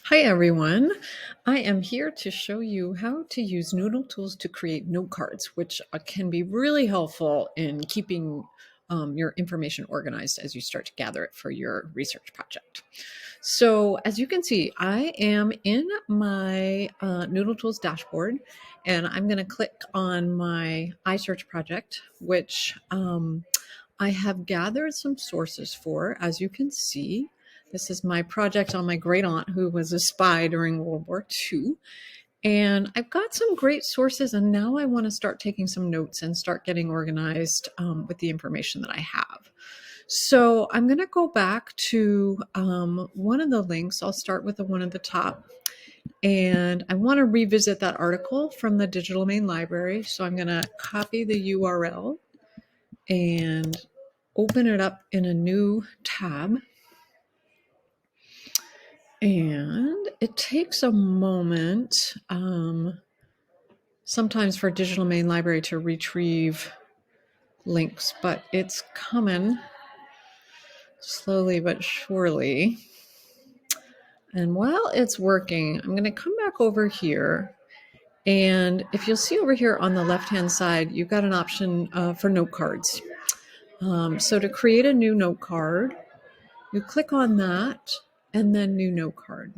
Hi everyone. I am here to show you how to use NoodleTools to create note cards, which can be really helpful in keeping your information organized as you start to gather it for your research project. So as you can see, I am in my NoodleTools dashboard, and I'm going to click on my iSearch project, which I have gathered some sources for, as you can see. This is my project on my great aunt who was a spy during World War II. And I've got some great sources, and now I want to start taking some notes and start getting organized with the information that I have. So I'm going to go back to one of the links. I'll start with the one at the top. And I want to revisit that article from the Digital Main Library. So I'm going to copy the URL and open it up in a new tab. And it takes a moment sometimes for Digital Main Library to retrieve links, but it's coming slowly but surely. And while it's working, I'm going to come back over here. And if you'll see over here on the left-hand side, you've got an option for note cards. So to create a new note card, you click on that and then new note card.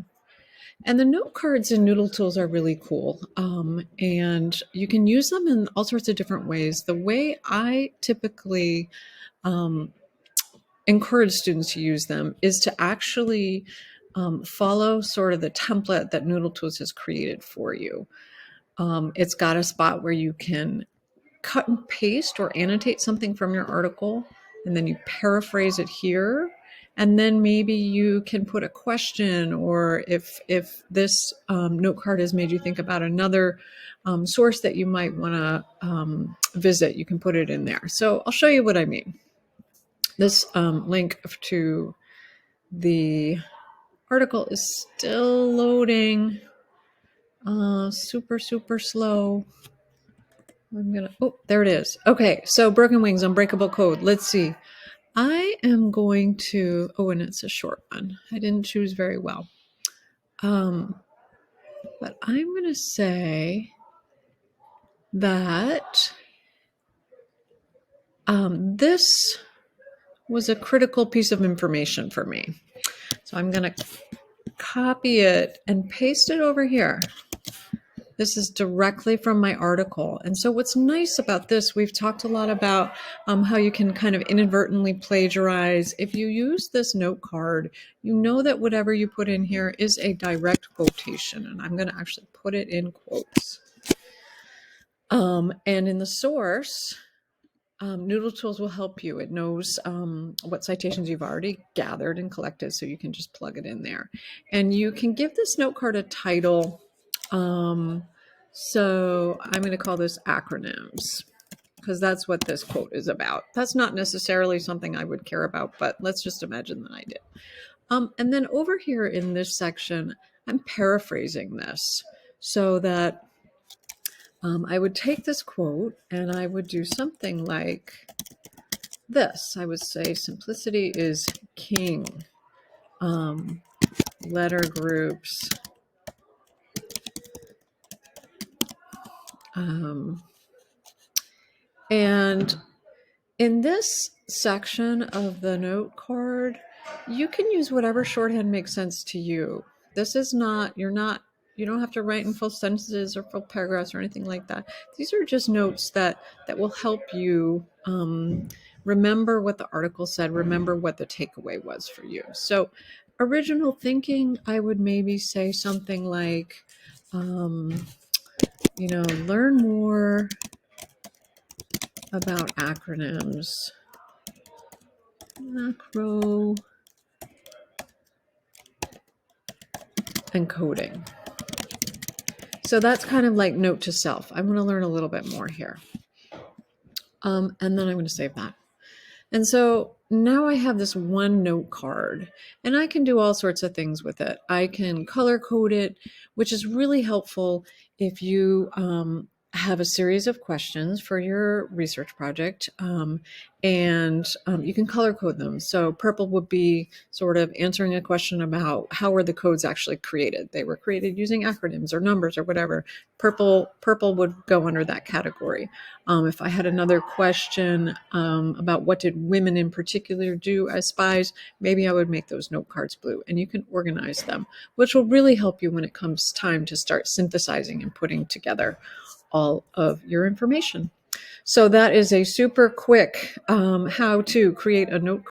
And the note cards in NoodleTools are really cool, and you can use them in all sorts of different ways. The way I typically encourage students to use them is to actually follow sort of the template that NoodleTools has created for you. It's got a spot where you can cut and paste or annotate something from your article, and then you paraphrase it here. And then maybe you can put a question, or if this note card has made you think about another source that you might want to visit, you can put it in there. So I'll show you what I mean. This link to the article is still loading, super slow. Oh, there it is. Okay, so Broken Wings, Unbreakable Code. Let's see. I am going to, and it's a short one. I didn't choose very well. But I'm going to say that this was a critical piece of information for me. So I'm going to copy it and paste it over here. This is directly from my article. And so what's nice about this, we've talked a lot about how you can kind of inadvertently plagiarize. If you use this note card, you know that whatever you put in here is a direct quotation. And I'm going to actually put it in quotes. And in the source, NoodleTools will help you. It knows what citations you've already gathered and collected, so you can just plug it in there. And you can give this note card a title. So I'm going to call this acronyms, because that's what this quote is about. That's not necessarily something I would care about, but let's just imagine that I did. And then over here in this section, I'm paraphrasing this so that I would take this quote and I would do something like this. I would say simplicity is king. Letter groups. And in this section of the note card, you can use whatever shorthand makes sense to you. This is not, you don't have to write in full sentences or full paragraphs or anything like that. These are just notes that will help you remember what the article said, remember what the takeaway was for you. So original thinking, I would maybe say something like, learn more about acronyms. Macro and coding. So that's kind of like note to self. I'm going to learn a little bit more here. And then I'm going to save that. And so now I have this one note card, and I can do all sorts of things with it. I can color code it, which is really helpful if you have a series of questions for your research project, and you can color code them. So purple would be sort of answering a question about how were the codes actually created. They were created using acronyms or numbers or whatever. Purple would go under that category. If I had another question about what did women in particular do as spies, maybe I would make those note cards blue, and you can organize them, which will really help you when it comes time to start synthesizing and putting together all of your information. So that is a super quick how to create a note